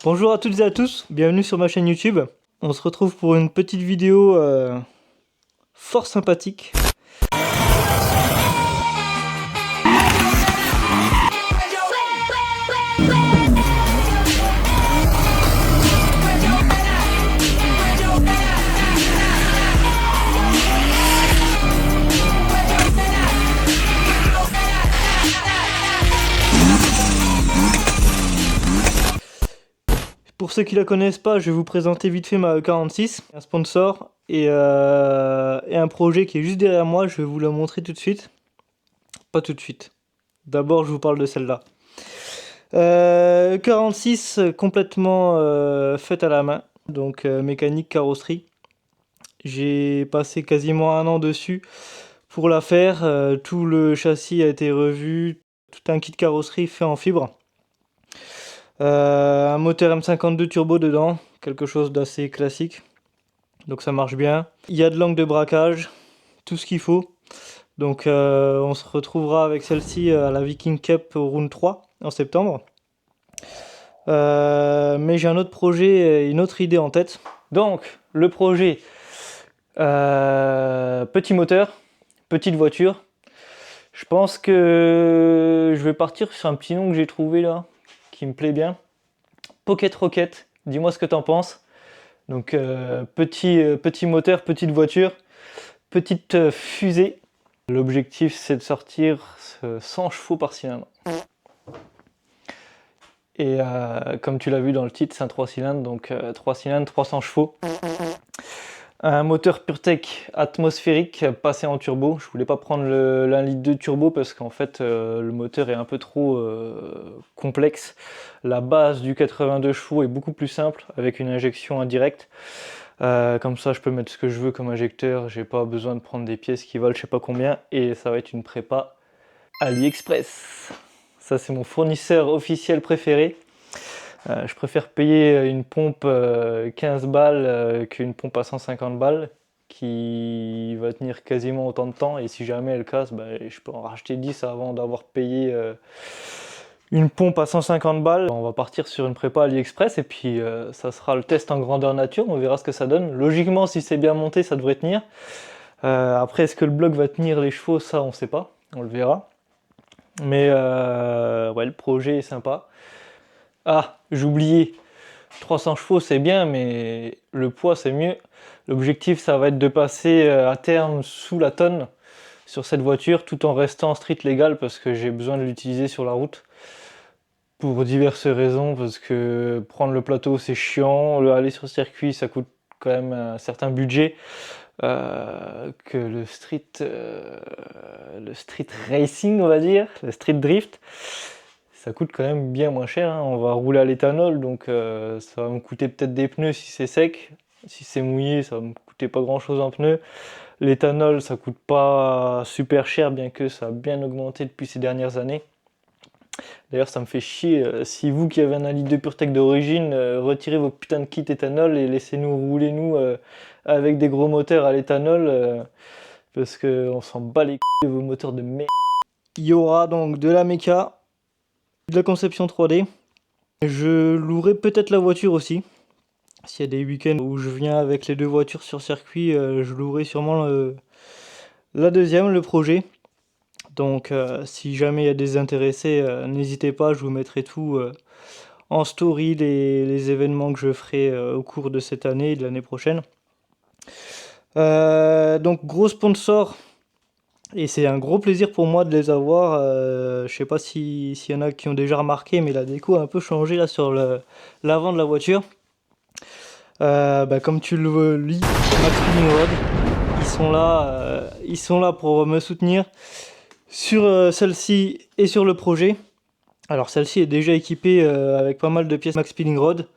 Bonjour à toutes et à tous, bienvenue sur ma chaîne YouTube. On se retrouve pour une petite vidéo fort sympathique. Pour ceux qui la connaissent pas, je vais vous présenter vite fait ma E46, un sponsor et un projet qui est juste derrière moi. Je vais vous la montrer tout de suite. Pas tout de suite. D'abord, je vous parle de celle-là. E46 complètement faite à la main, donc mécanique, carrosserie. J'ai passé quasiment un an dessus pour la faire. Tout le châssis a été revu, tout un kit carrosserie fait en fibre. Un moteur M52 turbo dedans, quelque chose d'assez classique, donc ça marche bien. Il y a de l'angle de braquage, tout ce qu'il faut. Donc on se retrouvera avec celle-ci à la Viking Cup au Round 3 en septembre. Mais j'ai un autre projet, une autre idée en tête. Donc le projet, petit moteur, petite voiture. Je pense que je vais partir sur un petit nom que j'ai trouvé là, qui me plaît bien. Pocket Rocket, dis-moi ce que t'en penses. Donc petit moteur, petite voiture, petite fusée. L'objectif c'est de sortir 100 chevaux par cylindre. Et comme tu l'as vu dans le titre, c'est un 3 cylindres, donc 3 cylindres, 300 chevaux. Un moteur PureTech atmosphérique passé en turbo. Je voulais pas prendre le 1,2 litre turbo parce qu'en fait le moteur est un peu trop complexe. La base du 82 chevaux est beaucoup plus simple avec une injection indirecte. Comme ça je peux mettre ce que je veux comme injecteur. J'ai pas besoin de prendre des pièces qui valent je sais pas combien. Et ça va être une prépa AliExpress. Ça c'est mon fournisseur officiel préféré. Je préfère payer une pompe 15 balles qu'une pompe à 150 balles qui va tenir quasiment autant de temps, et si jamais elle casse, je peux en racheter 10 avant d'avoir payé une pompe à 150 balles. On va partir sur une prépa AliExpress et puis ça sera le test en grandeur nature, on verra ce que ça donne. Logiquement, si c'est bien monté, ça devrait tenir. Après, est-ce que le bloc va tenir les chevaux? Ça, on sait pas, on le verra. Mais ouais, le projet est sympa. Ah, j'ai oublié, 300 chevaux c'est bien, mais le poids c'est mieux. L'objectif ça va être de passer à terme sous la tonne sur cette voiture tout en restant street légal parce que j'ai besoin de l'utiliser sur la route. Pour diverses raisons, parce que prendre le plateau c'est chiant, aller sur le circuit ça coûte quand même un certain budget. Que le street racing on va dire, le street drift. Ça coûte quand même bien moins cher, hein. On va rouler à l'éthanol, donc ça va me coûter peut-être des pneus si c'est sec. Si c'est mouillé, ça va me coûter pas grand chose en pneus. L'éthanol, ça coûte pas super cher, bien que ça a bien augmenté depuis ces dernières années. D'ailleurs, ça me fait chier, si vous qui avez un 1,2 litre de PureTech d'origine, retirez vos putains de kits éthanol et laissez-nous rouler nous avec des gros moteurs à l'éthanol, parce qu'on s'en bat les couilles de vos moteurs de merde. Il y aura donc de la méca, de la conception 3D. Je louerai peut-être la voiture aussi. S'il y a des week-ends où je viens avec les deux voitures sur circuit, je louerai sûrement la deuxième, le projet. Donc si jamais il y a des intéressés, n'hésitez pas, je vous mettrai tout en story, les événements que je ferai au cours de cette année et de l'année prochaine. Donc gros sponsor. Et c'est un gros plaisir pour moi de les avoir. Je sais pas s'il y en a qui ont déjà remarqué, mais la déco a un peu changé là sur l'avant de la voiture. Comme tu le lis, Max Spinning Rod, ils sont là pour me soutenir sur celle-ci et sur le projet. Alors celle-ci est déjà équipée avec pas mal de pièces Max Spinning Rod.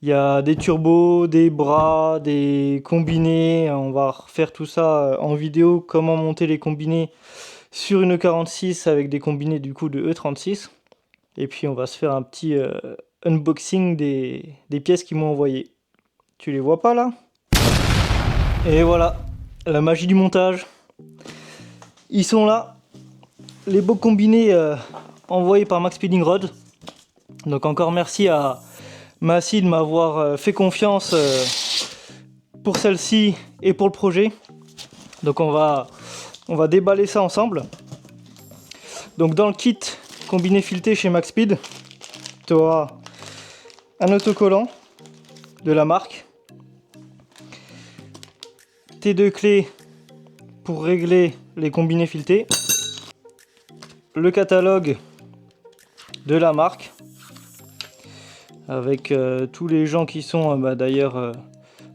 Il y a des turbos, des bras, des combinés. On va refaire tout ça en vidéo, comment monter les combinés sur une E46 avec des combinés du coup de E36. Et puis on va se faire un petit unboxing des pièces qu'ils m'ont envoyées. Tu les vois pas là? Et voilà, la magie du montage. Ils sont là, les beaux combinés envoyés par Max Speeding Rod. Donc encore merci à Merci de m'avoir fait confiance pour celle-ci et pour le projet. Donc on va déballer ça ensemble. Donc dans le kit combiné fileté chez Maxspeed, tu auras un autocollant de la marque, tes 2 clés pour régler les combinés filetés, le catalogue de la marque avec tous les gens qui sont d'ailleurs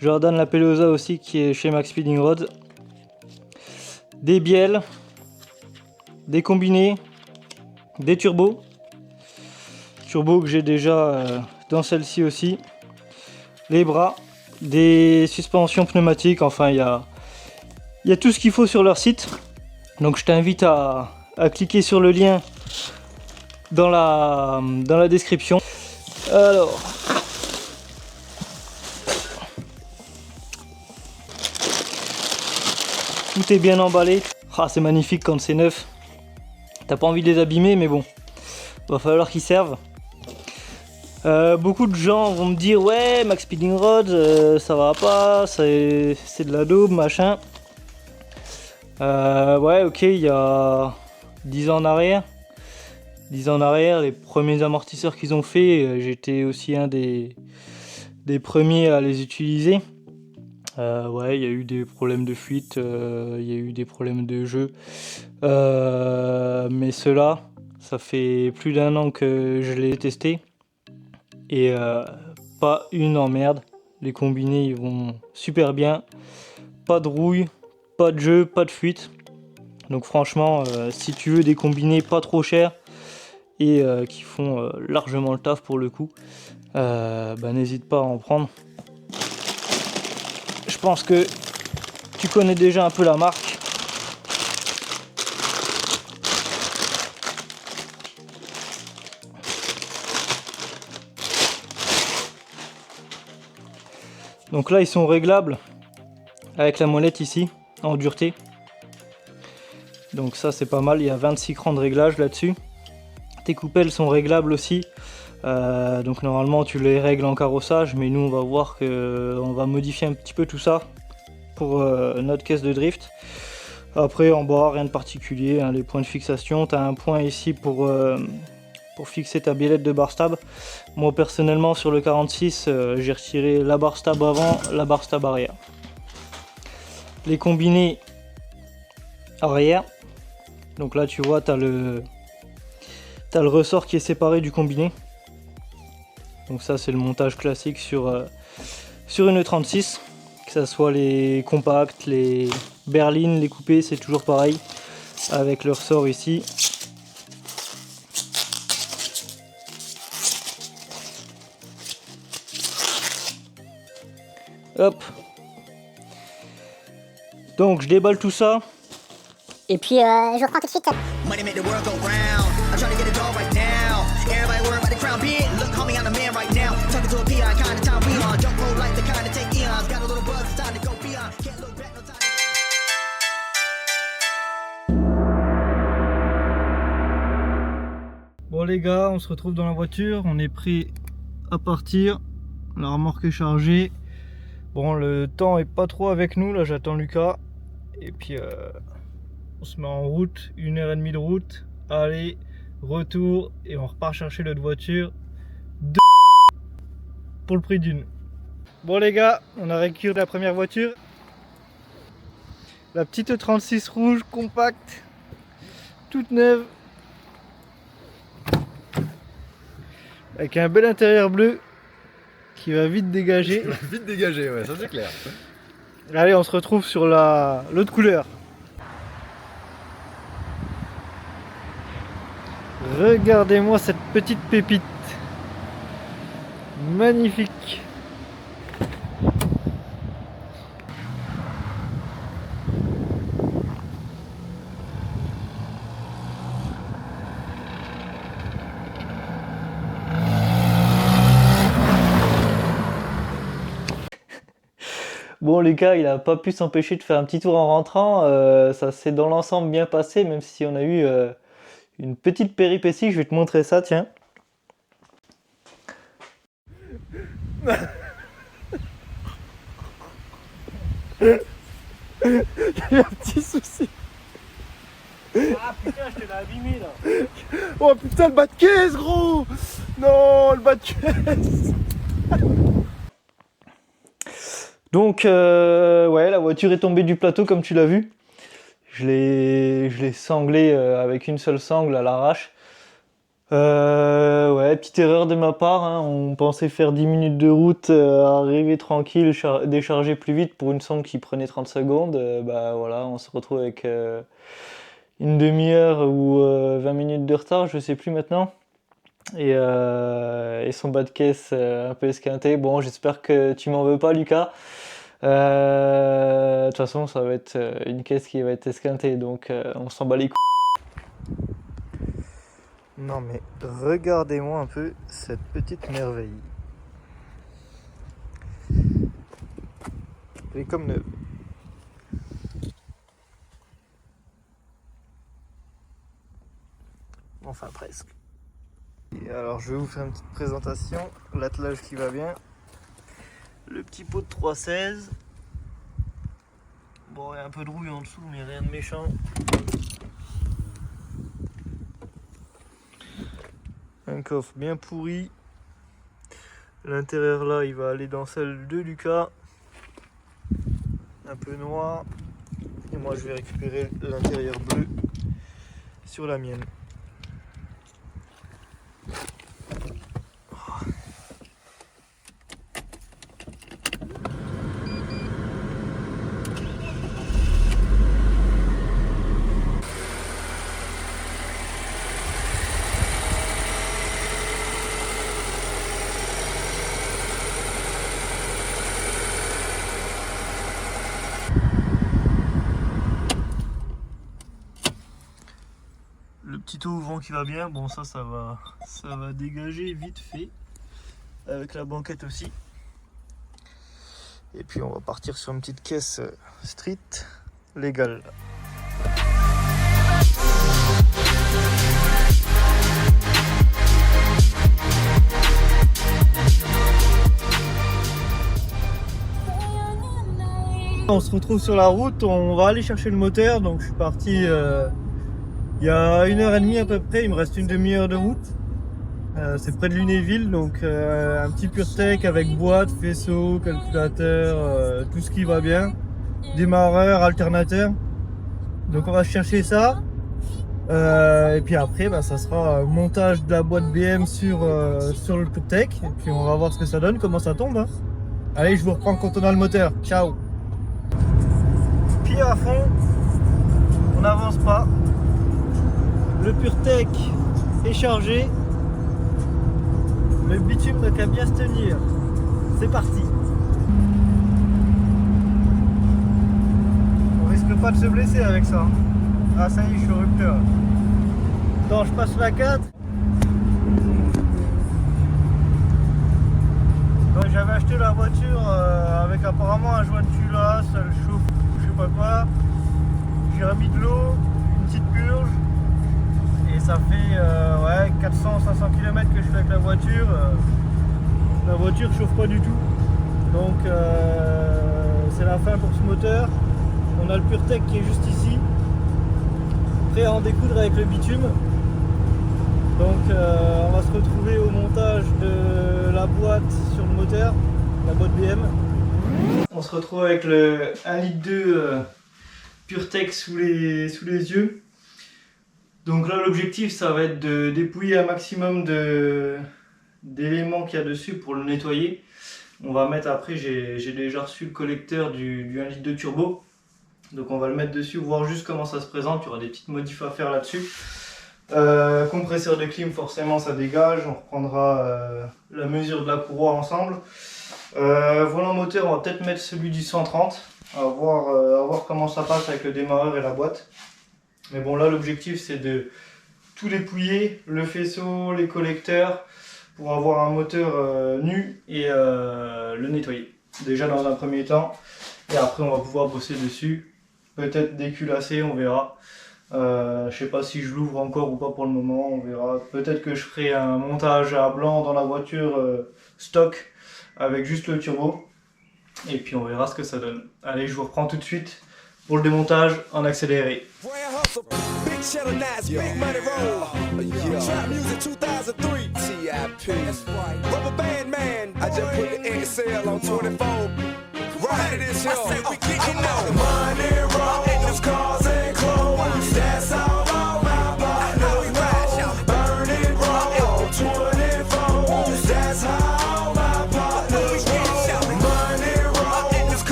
Jordan La Pelosa aussi qui est chez Max Speeding Rods, des bielles, des combinés, des turbos que j'ai déjà dans celle-ci aussi, les bras, des suspensions pneumatiques, enfin il y a tout ce qu'il faut sur leur site. Donc je t'invite à cliquer sur le lien dans la description. Alors, tout est bien emballé. Ah, c'est magnifique quand c'est neuf. T'as pas envie de les abîmer, mais bon, va falloir qu'ils servent. Beaucoup de gens vont me dire ouais, Max Speeding Rods, ça va pas, c'est de la daube, machin. Ouais, ok, il y a 10 ans en arrière. 10 ans en arrière, les premiers amortisseurs qu'ils ont fait, j'étais aussi un des premiers à les utiliser. Ouais, il y a eu des problèmes de fuite, il y a eu des problèmes de jeu. Mais ceux-là, ça fait plus d'1 an que je les ai testés. Et pas une emmerde. Les combinés, ils vont super bien. Pas de rouille, pas de jeu, pas de fuite. Donc franchement, si tu veux des combinés pas trop chers et qui font largement le taf pour le coup, n'hésite pas à en prendre. Je pense que tu connais déjà un peu la marque. Donc là, ils sont réglables avec la molette ici, en dureté. Donc ça, c'est pas mal. Il y a 26 crans de réglage là-dessus. Tes coupelles sont réglables aussi. Donc normalement, tu les règles en carrossage. Mais nous, on va voir qu'on va modifier un petit peu tout ça pour notre caisse de drift. Après, en bas, rien de particulier. Hein, les points de fixation. Tu as un point ici pour fixer ta biellette de bar stab. Moi personnellement sur le 46 j'ai retiré la barre stab avant, la barre stab arrière. Les combinés arrière, donc là tu vois t'as le ressort qui est séparé du combiné. Donc ça c'est le montage classique sur une 36, que ça soit les compacts, les berlines, les coupés, c'est toujours pareil avec le ressort ici. Hop. Donc je déballe tout ça. Et puis je reprends tout de suite. Bon les gars, on se retrouve dans la voiture, on est prêt à partir. La remorque est chargée. Bon, le temps est pas trop avec nous, là j'attends Lucas. Et puis on se met en route, 1h30 de route. Allez, retour, et on repart chercher notre voiture pour le prix d'une. Bon les gars, on a récupéré la première voiture. La petite 36 rouge, compacte, toute neuve. Avec un bel intérieur bleu qui va vite dégager. Vite dégagé, ouais, ça c'est clair. Allez, on se retrouve sur l'autre couleur. Regardez-moi cette petite pépite. Magnifique. Bon, Lucas, il a pas pu s'empêcher de faire un petit tour en rentrant. Ça s'est dans l'ensemble bien passé, même si on a eu une petite péripétie. Je vais te montrer ça, tiens. J'ai un petit souci. Ah putain, je te l'ai abîmé là. Oh putain, le bas de caisse, gros. Non, le bas de caisse. Donc, ouais, la voiture est tombée du plateau comme tu l'as vu. Je l'ai sanglé avec une seule sangle à l'arrache. Ouais, petite erreur de ma part, hein. On pensait faire 10 minutes de route, arriver tranquille, décharger plus vite pour une sangle qui prenait 30 secondes. Bah voilà, on se retrouve avec une demi-heure ou 20 minutes de retard, je sais plus maintenant. Et son bas de caisse un peu esquinté. Bon, j'espère que tu m'en veux pas, Lucas. De toute façon, ça va être une caisse qui va être esquintée, donc on s'en bat les couilles. Non mais regardez-moi un peu cette petite merveille. Elle est comme neuve. Enfin presque. Et alors je vais vous faire une petite présentation. L'attelage qui va bien. Le petit pot de 3,16. Bon, il y a un peu de rouille en dessous, mais rien de méchant. Un coffre bien pourri. L'intérieur là, il va aller dans celle de Lucas. Un peu noir. Et moi, je vais récupérer l'intérieur bleu sur la mienne. Le petit eau au vent qui va bien, bon ça va dégager vite fait, avec la banquette aussi. Et puis on va partir sur une petite caisse street légale. On se retrouve sur la route, on va aller chercher le moteur, donc je suis parti il y a 1h30 à peu près, il me reste une demi-heure de route. C'est près de Lunéville, donc un petit PureTech avec boîte, faisceau, calculateur, tout ce qui va bien. Démarreur, alternateur. Donc on va chercher ça. Et puis après, bah, ça sera montage de la boîte BM sur le PureTech. Et puis on va voir ce que ça donne, comment ça tombe. Hein. Allez, je vous reprends quand on a le moteur. Ciao. Pied à fond, on n'avance pas. Le PureTech est chargé. Le bitume n'a qu'à bien se tenir. C'est parti. On risque pas de se blesser avec ça. Ah ça y est, je suis au rupteur. Attends, je passe la 4. J'avais acheté la voiture avec apparemment un joint de culasse, elle chauffe, je sais pas quoi. J'ai remis de l'eau, une petite purge. Et ça fait ouais, 400-500 km que je fais avec la voiture. La voiture chauffe pas du tout. Donc c'est la fin pour ce moteur. On a le PureTech qui est juste ici. Prêt à en découdre avec le bitume. Donc on va se retrouver au montage de la boîte sur le moteur, la boîte BM. On se retrouve avec le 1,2 litre PureTech sous les yeux. Donc là l'objectif ça va être de dépouiller un maximum d'éléments qu'il y a dessus pour le nettoyer. On va mettre après, j'ai déjà reçu le collecteur du 1,2 litre de turbo. Donc on va le mettre dessus, voir juste comment ça se présente, il y aura des petites modifs à faire là-dessus. Compresseur de clim, forcément ça dégage, on reprendra la mesure de la courroie ensemble. Volant moteur, on va peut-être mettre celui du 130, à voir comment ça passe avec le démarreur et la boîte. Mais bon là l'objectif c'est de tout dépouiller, le faisceau, les collecteurs, pour avoir un moteur nu et le nettoyer. Déjà dans un premier temps, et après on va pouvoir bosser dessus, peut-être déculasser, on verra. Je sais pas si je l'ouvre encore ou pas pour le moment, on verra. Peut-être que je ferai un montage à blanc dans la voiture stock avec juste le turbo. Et puis on verra ce que ça donne. Allez, je vous reprends tout de suite pour le démontage en accéléré.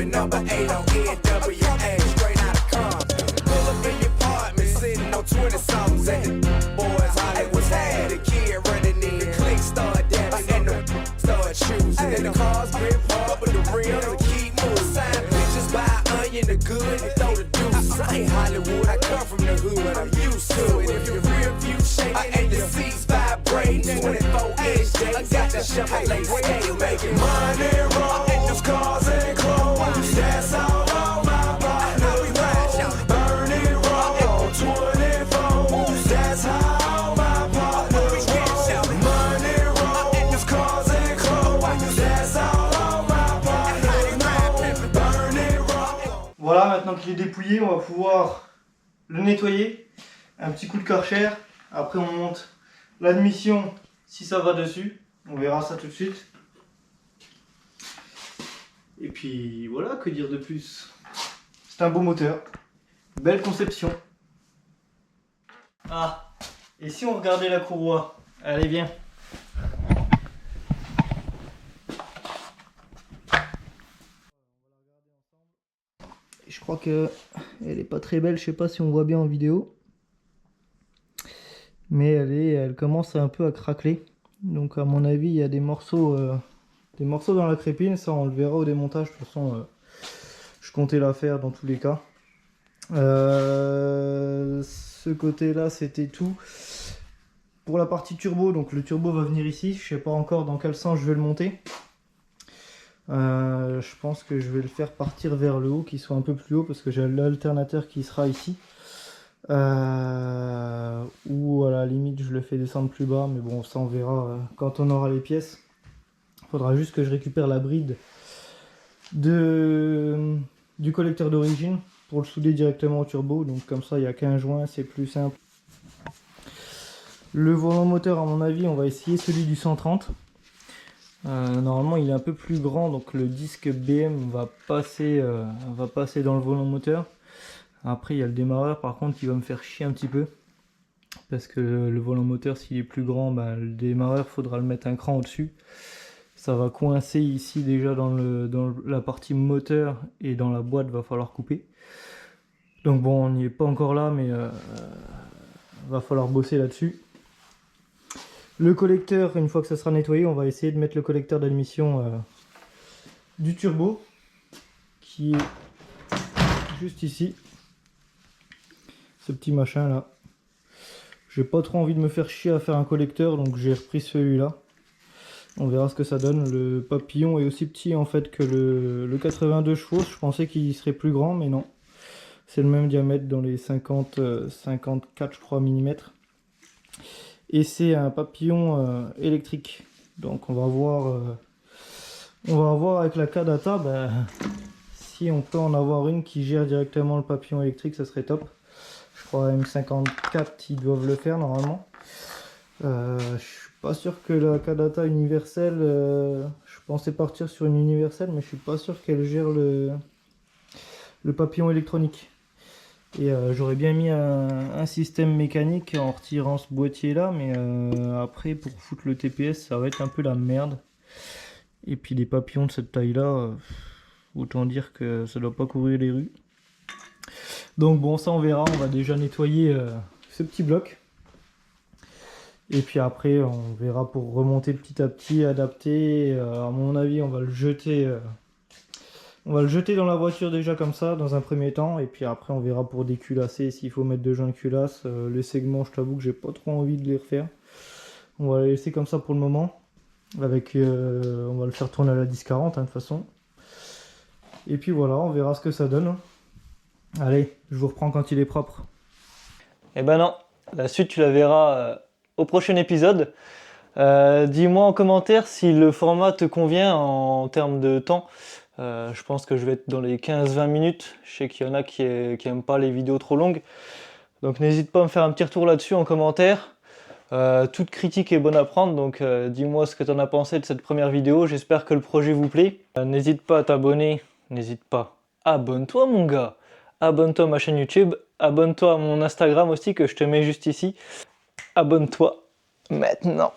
Number 8 on NWA, straight out of Compton. Pull up in your apartment, sitting on 20 songs, and the boys Hollywood's had. The kid running in, the clique start dancing, and the start choosing. And the cars grip hard, but the rims will keep moving. Sign pictures, buy onion, the good, and throw the deuce. I ain't Hollywood, I come from the hood, I'm used to it. If your rear view shaking and your seats vibrating, 24-inch days, I got the Chevrolet scale making money roll. Those cars and clothes, that's all on my partner. Burn it raw, 24, that's how my partner. Money roll, those cars and clothes, that's all on my partner. Burn it raw. Voilà, maintenant qu'il est dépouillé, on va pouvoir le nettoyer. Un petit coup de Karcher. Après on monte l'admission si ça va dessus. On verra ça tout de suite. Et puis voilà, que dire de plus. C'est un beau moteur. Belle conception. Ah, et si on regardait la courroie? Allez, viens. Je crois que elle est pas très belle, je sais pas si on voit bien en vidéo. Mais elle commence un peu à craqueler. Donc à mon avis, il y a des morceaux dans la crépine. Ça, on le verra au démontage. De toute façon, je comptais la faire dans tous les cas. Ce côté-là, c'était tout. Pour la partie turbo, donc le turbo va venir ici. Je sais pas encore dans quel sens je vais le monter. Je pense que je vais le faire partir vers le haut, qu'il soit un peu plus haut, parce que j'ai l'alternateur qui sera ici. Ou à la limite je le fais descendre plus bas, mais bon, ça on verra quand on aura les pièces. Il faudra juste que je récupère la bride du collecteur d'origine pour le souder directement au turbo, donc comme ça il n'y a qu'un joint, c'est plus simple. Le volant moteur, à mon avis, on va essayer celui du 130. Normalement il est un peu plus grand, donc le disque BM va passer dans le volant moteur. Après il y a le démarreur par contre qui va me faire chier un petit peu, parce que le volant moteur, s'il est plus grand, ben, le démarreur faudra le mettre un cran au dessus. Ça va coincer ici déjà dans la partie moteur, et dans la boîte va falloir couper. Donc bon, on n'y est pas encore là, mais va falloir bosser là-dessus. Le collecteur, une fois que ça sera nettoyé, on va essayer de mettre le collecteur d'admission du turbo, qui est juste ici. Ce petit machin là. J'ai pas trop envie de me faire chier à faire un collecteur, donc j'ai repris celui-là. On verra ce que ça donne. Le papillon est aussi petit en fait que le 82 chevaux. Je pensais qu'il serait plus grand, mais non. C'est le même diamètre, dans les 54 je crois mm. Et c'est un papillon électrique. Donc on va voir avec la Kadata, ben, si on peut en avoir une qui gère directement le papillon électrique, ça serait top. Je crois M54 ils doivent le faire normalement. Je suis pas sûr que la Kadata universelle, je pensais partir sur une universelle, mais je suis pas sûr qu'elle gère le papillon électronique. Et j'aurais bien mis un système mécanique en retirant ce boîtier là, mais après pour foutre le TPS ça va être un peu la merde. Et puis des papillons de cette taille là, autant dire que ça doit pas courir les rues. Donc bon, ça on verra. On va déjà nettoyer ce petit bloc. Et puis après, on verra pour remonter petit à petit, adapter. À mon avis, on va le jeter dans la voiture déjà comme ça, dans un premier temps. Et puis après, on verra pour déculasser s'il faut mettre de joints de culasse. Les segments, je t'avoue que j'ai pas trop envie de les refaire. On va les laisser comme ça pour le moment. On va le faire tourner à la 10-40 de toute façon. Et puis voilà, on verra ce que ça donne. Allez, je vous reprends quand il est propre. Eh ben non, la suite tu la verras au prochain épisode. Dis-moi en commentaire si le format te convient en termes de temps. Je pense que je vais être dans les 15-20 minutes. Je sais qu'il y en a qui aiment pas les vidéos trop longues. Donc n'hésite pas à me faire un petit retour là-dessus en commentaire. Toute critique est bonne à prendre, donc dis-moi ce que tu en as pensé de cette première vidéo. J'espère que le projet vous plaît. N'hésite pas à t'abonner. N'hésite pas. Abonne-toi mon gars. Abonne-toi à ma chaîne YouTube. Abonne-toi à mon Instagram aussi que je te mets juste ici. Abonne-toi maintenant.